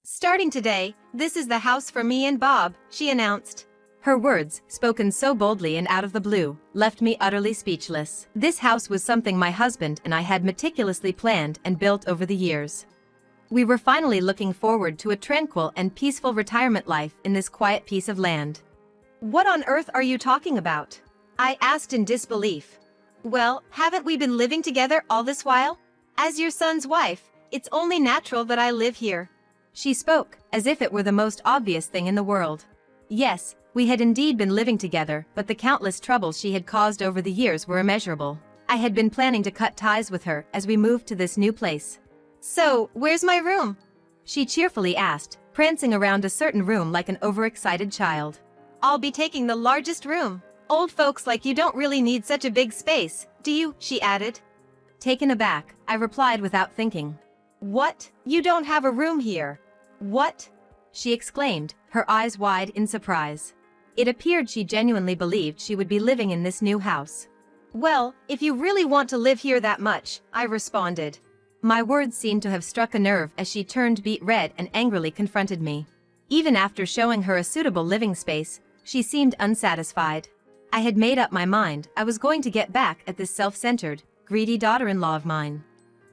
Starting today, this is the house for me and Bob, she announced. Her words, spoken so boldly and out of the blue, left me utterly speechless. This house was something my husband and I had meticulously planned and built over the years. We were finally looking forward to a tranquil and peaceful retirement life in this quiet piece of land. What on earth are you talking about? I asked in disbelief. Well, haven't we been living together all this while? As your son's wife, it's only natural that I live here. She spoke, as if it were the most obvious thing in the world. Yes, we had indeed been living together, but the countless troubles she had caused over the years were immeasurable. I had been planning to cut ties with her as we moved to this new place. So, where's my room? She cheerfully asked, prancing around a certain room like an overexcited child. I'll be taking the largest room. Old folks like you don't really need such a big space, do you? She added. Taken aback, I replied without thinking. What? You don't have a room here? What? She exclaimed, her eyes wide in surprise. It appeared she genuinely believed she would be living in this new house. Well, if you really want to live here that much, I responded. My words seemed to have struck a nerve as she turned beet red and angrily confronted me. Even after showing her a suitable living space, she seemed unsatisfied. I had made up my mind I was going to get back at this self-centered, greedy daughter-in-law of mine.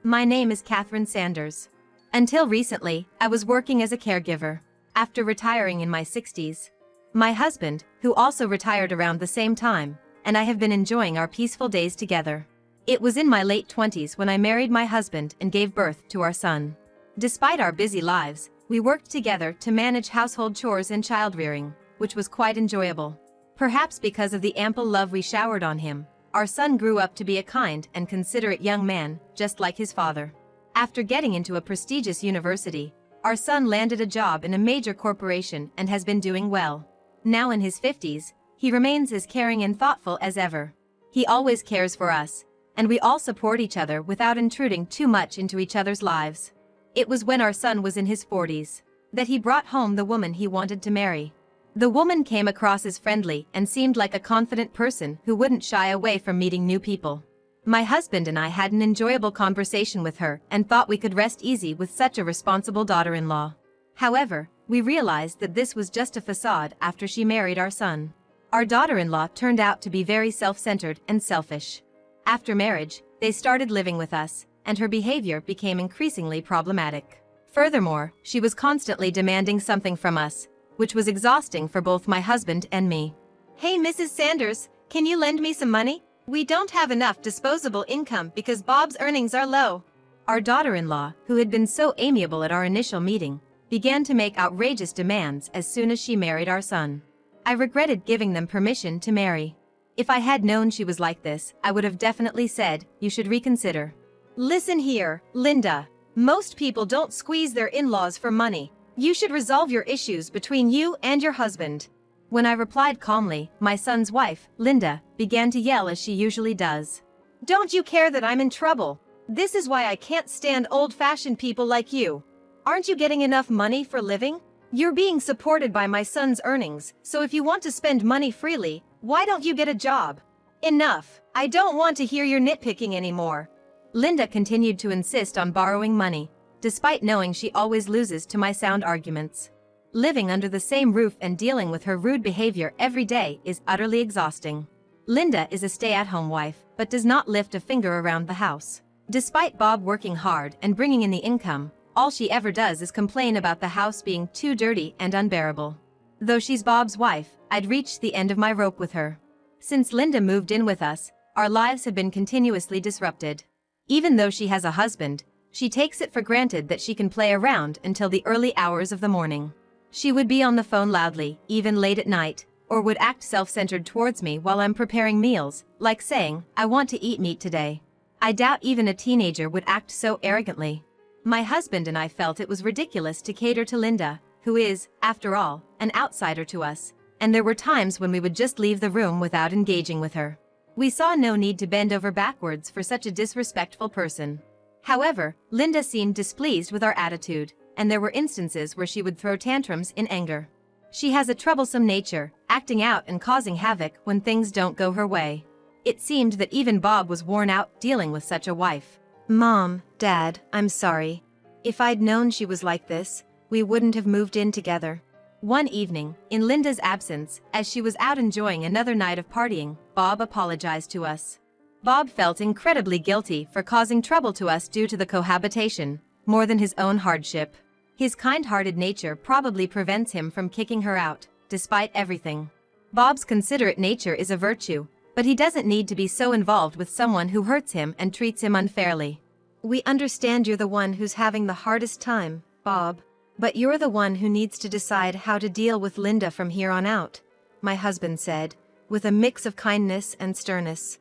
My name is Catherine Sanders. Until recently, I was working as a caregiver. After retiring in my 60s, my husband, who also retired around the same time, and I have been enjoying our peaceful days together. It was in my late 20s when I married my husband and gave birth to our son. Despite our busy lives, we worked together to manage household chores and child-rearing, which was quite enjoyable. Perhaps because of the ample love we showered on him, our son grew up to be a kind and considerate young man, just like his father. After getting into a prestigious university, our son landed a job in a major corporation and has been doing well. Now in his 50s, he remains as caring and thoughtful as ever. He always cares for us, and we all support each other without intruding too much into each other's lives. It was when our son was in his 40s that he brought home the woman he wanted to marry. The woman came across as friendly and seemed like a confident person who wouldn't shy away from meeting new people. My husband and I had an enjoyable conversation with her and thought we could rest easy with such a responsible daughter-in-law. However, we realized that this was just a facade after she married our son. Our daughter-in-law turned out to be very self-centered and selfish. After marriage, they started living with us, and her behavior became increasingly problematic. Furthermore, she was constantly demanding something from us, which was exhausting for both my husband and me. Hey Mrs. Sanders, can you lend me some money? We don't have enough disposable income because Bob's earnings are low. Our daughter-in-law, who had been so amiable at our initial meeting, began to make outrageous demands as soon as she married our son. I regretted giving them permission to marry. If I had known she was like this, I would have definitely said, you should reconsider. Listen here, Linda. Most people don't squeeze their in-laws for money. You should resolve your issues between you and your husband. When I replied calmly, my son's wife, Linda, began to yell as she usually does. Don't you care that I'm in trouble? This is why I can't stand old-fashioned people like you. Aren't you getting enough money for living? You're being supported by my son's earnings, so if you want to spend money freely, why don't you get a job? Enough. I don't want to hear your nitpicking anymore. Linda continued to insist on borrowing money, despite knowing she always loses to my sound arguments. Living under the same roof and dealing with her rude behavior every day is utterly exhausting. Linda is a stay-at-home wife, but does not lift a finger around the house. Despite Bob working hard and bringing in the income, all she ever does is complain about the house being too dirty and unbearable. Though she's Bob's wife, I'd reached the end of my rope with her. Since Linda moved in with us, our lives have been continuously disrupted. Even though she has a husband, she takes it for granted that she can play around until the early hours of the morning. She would be on the phone loudly, even late at night, or would act self-centered towards me while I'm preparing meals, like saying, I want to eat meat today. I doubt even a teenager would act so arrogantly. My husband and I felt it was ridiculous to cater to Linda, who is, after all, an outsider to us, and there were times when we would just leave the room without engaging with her. We saw no need to bend over backwards for such a disrespectful person. However, Linda seemed displeased with our attitude, and there were instances where she would throw tantrums in anger. She has a troublesome nature, acting out and causing havoc when things don't go her way. It seemed that even Bob was worn out dealing with such a wife. Mom, Dad, I'm sorry. If I'd known she was like this, we wouldn't have moved in together. One evening, in Linda's absence, as she was out enjoying another night of partying, Bob apologized to us. Bob felt incredibly guilty for causing trouble to us due to the cohabitation, more than his own hardship. His kind-hearted nature probably prevents him from kicking her out, despite everything. Bob's considerate nature is a virtue, but he doesn't need to be so involved with someone who hurts him and treats him unfairly. We understand you're the one who's having the hardest time, Bob. But you're the one who needs to decide how to deal with Linda from here on out, my husband said, with a mix of kindness and sternness.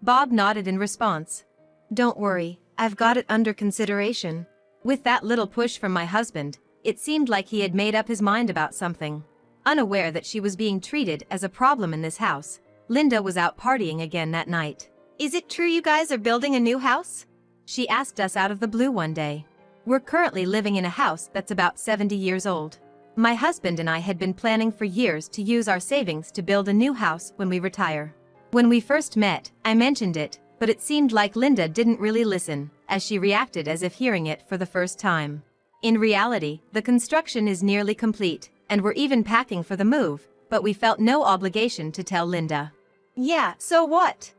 Bob nodded in response. Don't worry, I've got it under consideration. With that little push from my husband, it seemed like he had made up his mind about something. Unaware that she was being treated as a problem in this house, Linda was out partying again that night. Is it true you guys are building a new house? She asked us out of the blue one day. We're currently living in a house that's about 70 years old. My husband and I had been planning for years to use our savings to build a new house when we retire. When we first met, I mentioned it, but it seemed like Linda didn't really listen, as she reacted as if hearing it for the first time. In reality, the construction is nearly complete, and we're even packing for the move, but we felt no obligation to tell Linda. Yeah, so what?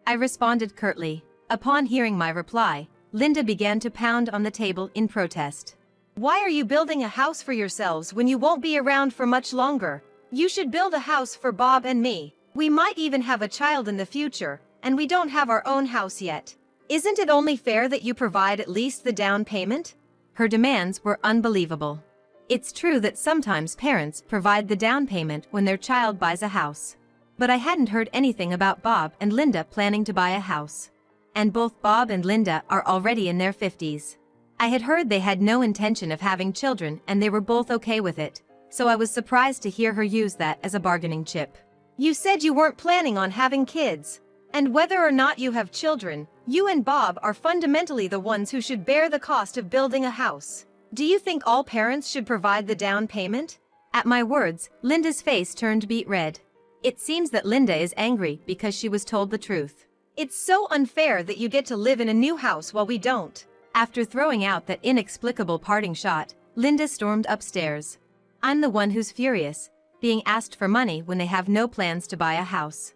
I responded curtly. Upon hearing my reply, Linda began to pound on the table in protest. Why are you building a house for yourselves when you won't be around for much longer? You should build a house for Bob and me. We might even have a child in the future, and we don't have our own house yet. Isn't it only fair that you provide at least the down payment? Her demands were unbelievable. It's true that sometimes parents provide the down payment when their child buys a house. But I hadn't heard anything about Bob and Linda planning to buy a house. And both Bob and Linda are already in their 50s. I had heard they had no intention of having children and they were both okay with it, so I was surprised to hear her use that as a bargaining chip. You said you weren't planning on having kids. And whether or not you have children, you and Bob are fundamentally the ones who should bear the cost of building a house. Do you think all parents should provide the down payment? At my words, Linda's face turned beet red. It seems that Linda is angry because she was told the truth. It's so unfair that you get to live in a new house while we don't. After throwing out that inexplicable parting shot, Linda stormed upstairs. I'm the one who's furious, being asked for money when they have no plans to buy a house.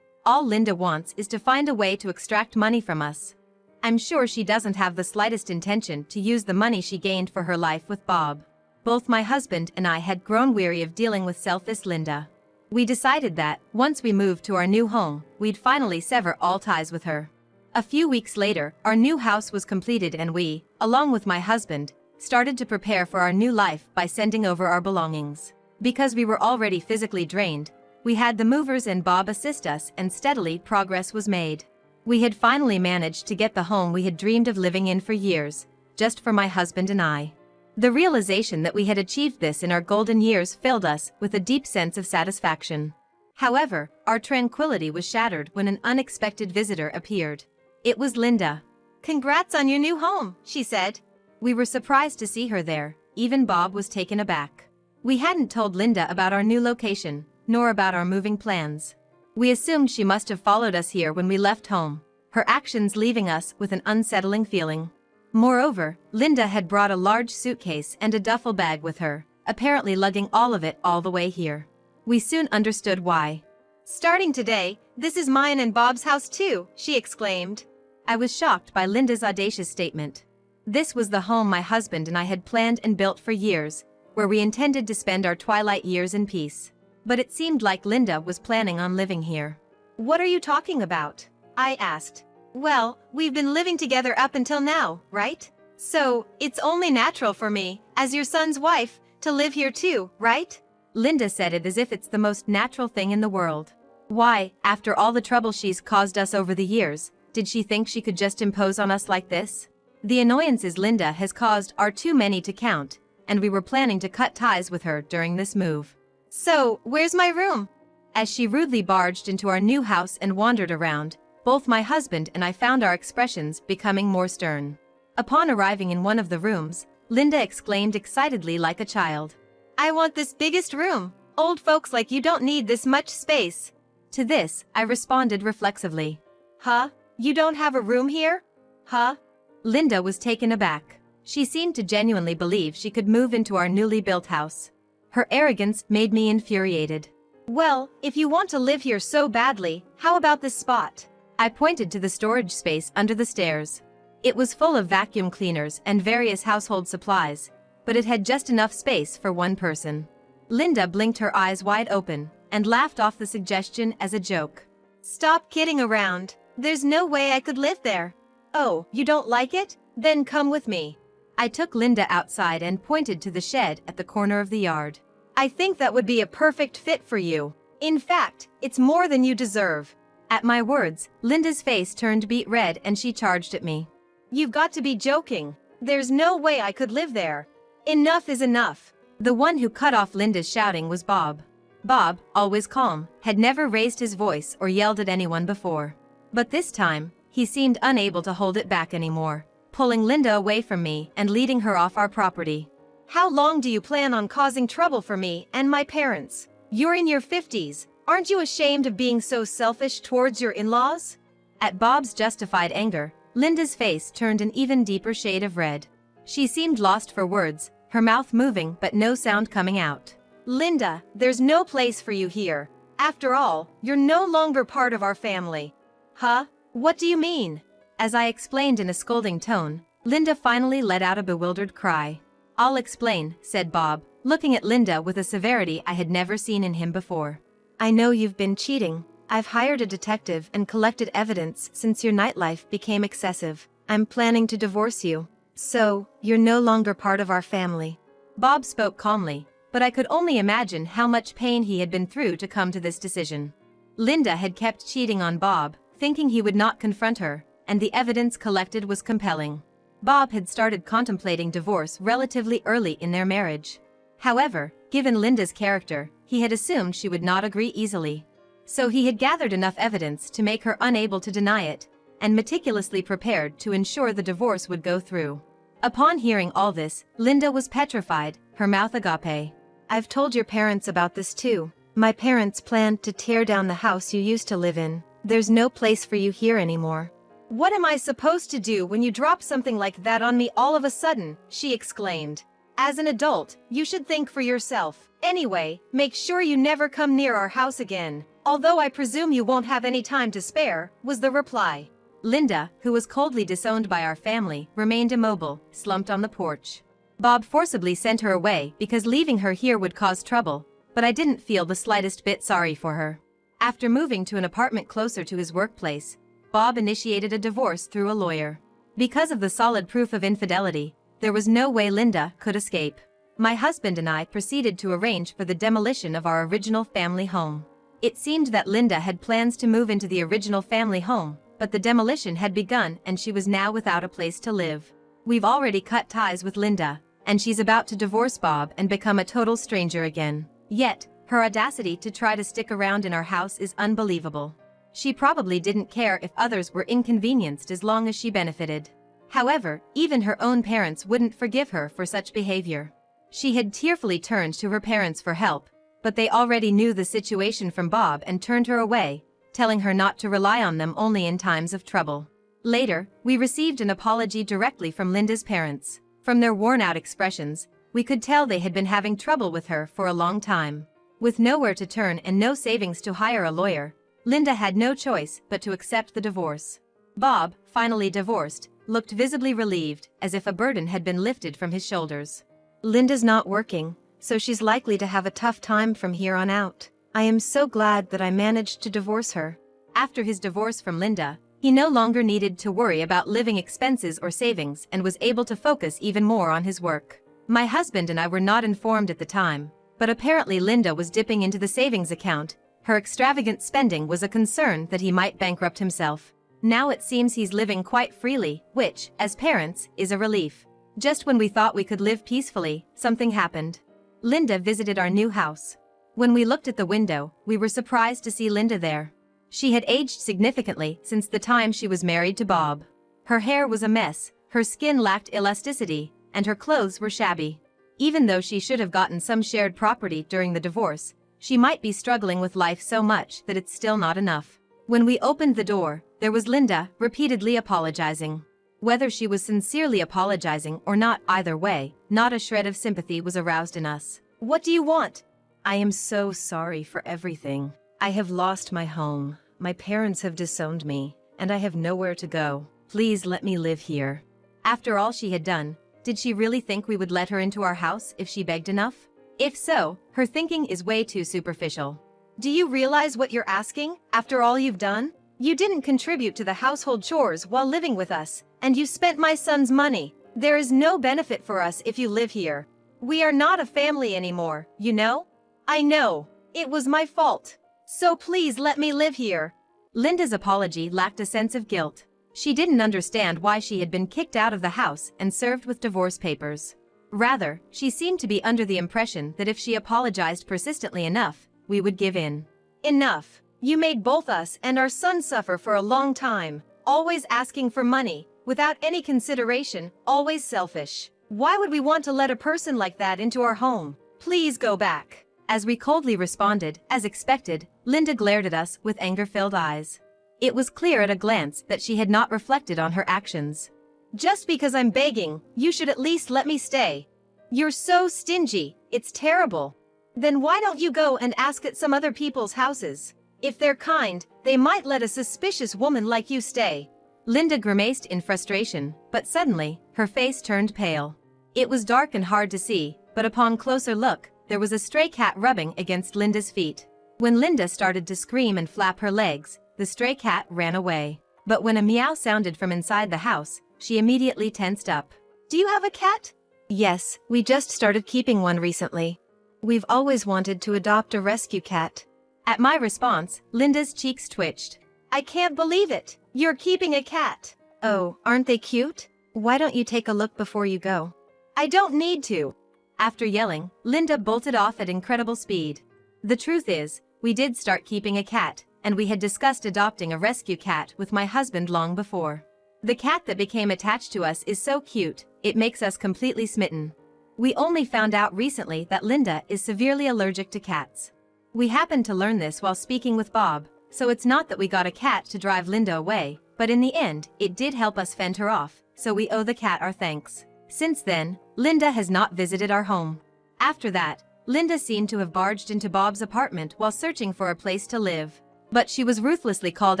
All Linda wants is to find a way to extract money from us. I'm sure she doesn't have the slightest intention to use the money she gained for her life with Bob. Both my husband and I had grown weary of dealing with selfish Linda. We decided that, once we moved to our new home, we'd finally sever all ties with her. A few weeks later, our new house was completed and we, along with my husband, started to prepare for our new life by sending over our belongings. Because we were already physically drained, we had the movers and Bob assist us and steadily progress was made. We had finally managed to get the home we had dreamed of living in for years, just for my husband and I. The realization that we had achieved this in our golden years filled us with a deep sense of satisfaction. However, our tranquility was shattered when an unexpected visitor appeared. It was Linda. Congrats on your new home, she said. We were surprised to see her there. Even Bob was taken aback. We hadn't told Linda about our new location, nor about our moving plans. We assumed she must have followed us here when we left home, her actions leaving us with an unsettling feeling. Moreover, Linda had brought a large suitcase and a duffel bag with her, apparently lugging all of it all the way here. We soon understood why. Starting today, this is mine and Bob's house too, she exclaimed. I was shocked by Linda's audacious statement. This was the home my husband and I had planned and built for years, where we intended to spend our twilight years in peace. But it seemed like Linda was planning on living here. What are you talking about? I asked. Well, we've been living together up until now, right? So, it's only natural for me, as your son's wife, to live here too, right? Linda said it as if it's the most natural thing in the world. Why, after all the trouble she's caused us over the years, did she think she could just impose on us like this? The annoyances Linda has caused are too many to count, and we were planning to cut ties with her during this move. So, where's my room? As she rudely barged into our new house and wandered around, both my husband and I found our expressions becoming more stern. Upon arriving in one of the rooms, Linda exclaimed excitedly like a child. I want this biggest room. Old folks like you don't need this much space. To this, I responded reflexively. Huh? You don't have a room here? Huh? Linda was taken aback. She seemed to genuinely believe she could move into our newly built house. Her arrogance made me infuriated. "Well, if you want to live here so badly, how about this spot?" I pointed to the storage space under the stairs. It was full of vacuum cleaners and various household supplies, but it had just enough space for one person. Linda blinked her eyes wide open and laughed off the suggestion as a joke. "Stop kidding around. There's no way I could live there." "Oh, you don't like it? Then come with me." I took Linda outside and pointed to the shed at the corner of the yard. "I think that would be a perfect fit for you. In fact, it's more than you deserve." At my words, Linda's face turned beet red and she charged at me. "You've got to be joking. There's no way I could live there. Enough is enough." The one who cut off Linda's shouting was Bob. Bob, always calm, had never raised his voice or yelled at anyone before. But this time, he seemed unable to hold it back anymore, pulling Linda away from me and leading her off our property. "How long do you plan on causing trouble for me and my parents? You're in your 50s. Aren't you ashamed of being so selfish towards your in-laws?" At Bob's justified anger, Linda's face turned an even deeper shade of red. She seemed lost for words, her mouth moving but no sound coming out. "Linda, there's no place for you here. After all, you're no longer part of our family." "Huh? What do you mean?" As I explained in a scolding tone, Linda finally let out a bewildered cry. "I'll explain," said Bob, looking at Linda with a severity I had never seen in him before. "I know you've been cheating. I've hired a detective and collected evidence since your nightlife became excessive. I'm planning to divorce you. So, you're no longer part of our family." Bob spoke calmly, but I could only imagine how much pain he had been through to come to this decision. Linda had kept cheating on Bob, thinking he would not confront her, and the evidence collected was compelling. Bob had started contemplating divorce relatively early in their marriage. However, given Linda's character, he had assumed she would not agree easily. So he had gathered enough evidence to make her unable to deny it, and meticulously prepared to ensure the divorce would go through. Upon hearing all this, Linda was petrified, her mouth agape. "I've told your parents about this too. My parents planned to tear down the house you used to live in. There's no place for you here anymore." "What am I supposed to do when you drop something like that on me all of a sudden?" she exclaimed. "As an adult, you should think for yourself. Anyway, make sure you never come near our house again. Although I presume you won't have any time to spare," was the reply. Linda, who was coldly disowned by our family, remained immobile, slumped on the porch. Bob forcibly sent her away because leaving her here would cause trouble, but I didn't feel the slightest bit sorry for her. After moving to an apartment closer to his workplace, Bob initiated a divorce through a lawyer. Because of the solid proof of infidelity, there was no way Linda could escape. My husband and I proceeded to arrange for the demolition of our original family home. It seemed that Linda had plans to move into the original family home, but the demolition had begun and she was now without a place to live. We've already cut ties with Linda, and she's about to divorce Bob and become a total stranger again. Yet, her audacity to try to stick around in our house is unbelievable. She probably didn't care if others were inconvenienced as long as she benefited. However, even her own parents wouldn't forgive her for such behavior. She had tearfully turned to her parents for help, but they already knew the situation from Bob and turned her away, telling her not to rely on them only in times of trouble. Later, we received an apology directly from Linda's parents. From their worn-out expressions, we could tell they had been having trouble with her for a long time. With nowhere to turn and no savings to hire a lawyer, Linda had no choice but to accept the divorce. Bob, finally divorced, looked visibly relieved, as if a burden had been lifted from his shoulders. "Linda's not working, so she's likely to have a tough time from here on out. I am so glad that I managed to divorce her." After his divorce from Linda, he no longer needed to worry about living expenses or savings and was able to focus even more on his work. My husband and I were not informed at the time, but apparently Linda was dipping into the savings account. Her extravagant spending was a concern that he might bankrupt himself. Now it seems he's living quite freely, which, as parents, is a relief. Just when we thought we could live peacefully, something happened. Linda visited our new house. When we looked at the window, we were surprised to see Linda there. She had aged significantly since the time she was married to Bob. Her hair was a mess, her skin lacked elasticity, and her clothes were shabby. Even though she should have gotten some shared property during the divorce, she might be struggling with life so much that it's still not enough. When we opened the door, there was Linda, repeatedly apologizing. Whether she was sincerely apologizing or not, either way, not a shred of sympathy was aroused in us. "What do you want?" "I am so sorry for everything. I have lost my home, my parents have disowned me, and I have nowhere to go. Please let me live here." After all she had done, did she really think we would let her into our house if she begged enough? If so, her thinking is way too superficial. Do you realize what you're asking, after all you've done? You didn't contribute to the household chores while living with us, and you spent my son's money. There is no benefit for us if you live here. We are not a family anymore, you know? I know. It was my fault. So please let me live here. Linda's apology lacked a sense of guilt. She didn't understand why she had been kicked out of the house and served with divorce papers. Rather, she seemed to be under the impression that if she apologized persistently enough, we would give in. Enough. You made both us and our son suffer for a long time, always asking for money, without any consideration, always selfish. Why would we want to let a person like that into our home? Please go back. As we coldly responded, as expected, Linda glared at us with anger-filled eyes. It was clear at a glance that she had not reflected on her actions. Just because I'm begging, you should at least let me stay. You're so stingy, it's terrible. Then why don't you go and ask at some other people's houses? If they're kind, they might let a suspicious woman like you stay. Linda grimaced in frustration, but suddenly, her face turned pale. It was dark and hard to see, but upon closer look, there was a stray cat rubbing against Linda's feet. When Linda started to scream and flap her legs, the stray cat ran away. But when a meow sounded from inside the house, she immediately tensed up. "Do you have a cat?" "Yes, we just started keeping one recently. We've always wanted to adopt a rescue cat." At my response, Linda's cheeks twitched. "I can't believe it! You're keeping a cat!" "Oh, aren't they cute? Why don't you take a look before you go?" "I don't need to." After yelling, Linda bolted off at incredible speed. The truth is, we did start keeping a cat, and we had discussed adopting a rescue cat with my husband long before. The cat that became attached to us is so cute, it makes us completely smitten. We only found out recently that Linda is severely allergic to cats. We happened to learn this while speaking with Bob, so it's not that we got a cat to drive Linda away, but in the end, it did help us fend her off, so we owe the cat our thanks. Since then, Linda has not visited our home. After that, Linda seemed to have barged into Bob's apartment while searching for a place to live. But she was ruthlessly called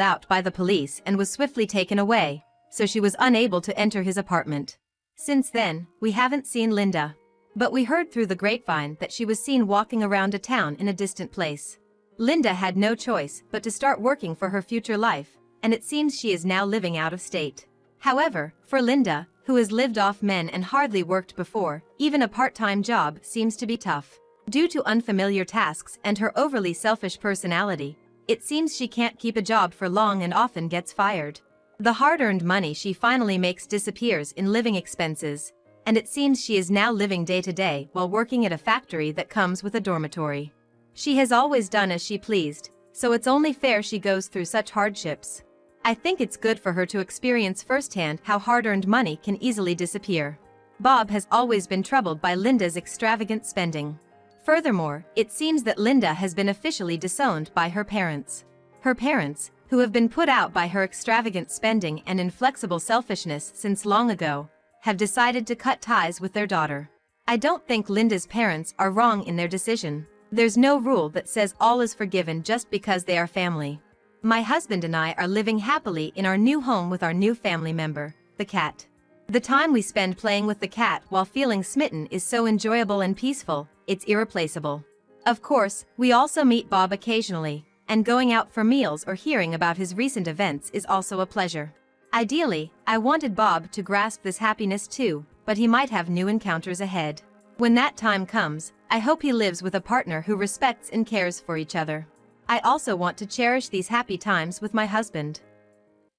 out by the police and was swiftly taken away, so she was unable to enter his apartment. Since then, we haven't seen Linda. But we heard through the grapevine that she was seen walking around a town in a distant place. Linda had no choice but to start working for her future life, and it seems she is now living out of state. However, for Linda, who has lived off men and hardly worked before, even a part-time job seems to be tough. Due to unfamiliar tasks and her overly selfish personality, it seems she can't keep a job for long and often gets fired. The hard-earned money she finally makes disappears in living expenses, and it seems she is now living day-to-day while working at a factory that comes with a dormitory. She has always done as she pleased, so it's only fair she goes through such hardships. I think it's good for her to experience firsthand how hard-earned money can easily disappear. Bob has always been troubled by Linda's extravagant spending. Furthermore, it seems that Linda has been officially disowned by her parents. Her parents, who have been put out by her extravagant spending and inflexible selfishness since long ago, have decided to cut ties with their daughter. I don't think Linda's parents are wrong in their decision. There's no rule that says all is forgiven just because they are family. My husband and I are living happily in our new home with our new family member, the cat. The time we spend playing with the cat while feeling smitten is so enjoyable and peaceful, it's irreplaceable. Of course, we also meet Bob occasionally, and going out for meals or hearing about his recent events is also a pleasure. Ideally, I wanted Bob to grasp this happiness too, but he might have new encounters ahead. When that time comes, I hope he lives with a partner who respects and cares for each other. I also want to cherish these happy times with my husband.